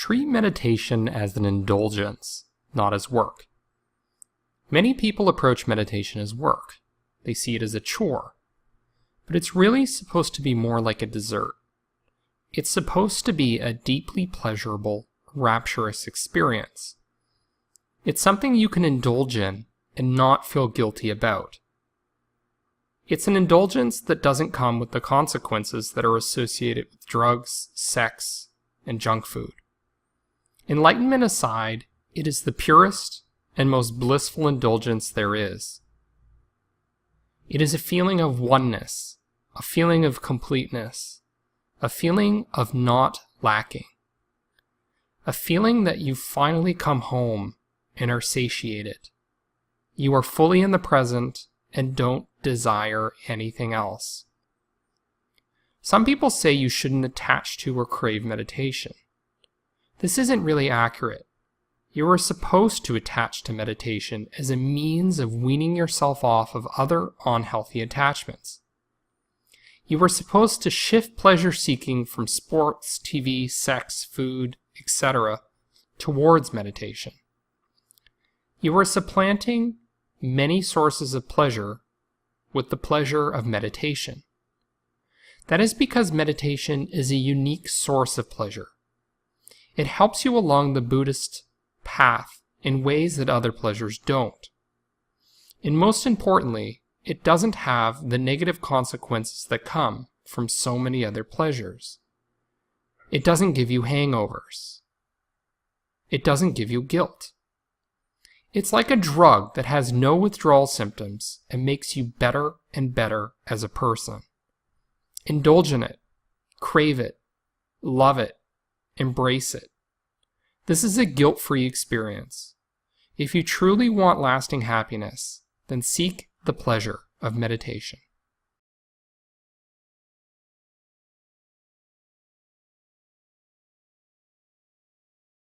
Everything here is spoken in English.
Treat meditation as an indulgence, not as work. Many people approach meditation as work. They see it as a chore. But it's really supposed to be more like a dessert. It's supposed to be a deeply pleasurable, rapturous experience. It's something you can indulge in and not feel guilty about. It's an indulgence that doesn't come with the consequences that are associated with drugs, sex, and junk food. Enlightenment aside, it is the purest and most blissful indulgence there is. It is a feeling of oneness, a feeling of completeness, a feeling of not lacking, a feeling that you've finally come home and are satiated. You are fully in the present and don't desire anything else. Some people say you shouldn't attach to or crave meditation. This isn't really accurate. You are supposed to attach to meditation as a means of weaning yourself off of other unhealthy attachments. You are supposed to shift pleasure-seeking from sports, TV, sex, food, etc. towards meditation. You are supplanting many sources of pleasure with the pleasure of meditation. That is because meditation is a unique source of pleasure. It helps you along the Buddhist path in ways that other pleasures don't. And most importantly, it doesn't have the negative consequences that come from so many other pleasures. It doesn't give you hangovers. It doesn't give you guilt. It's like a drug that has no withdrawal symptoms and makes you better and better as a person. Indulge in it, crave it, love it, embrace it. This is a guilt-free experience. If you truly want lasting happiness, then seek the pleasure of meditation.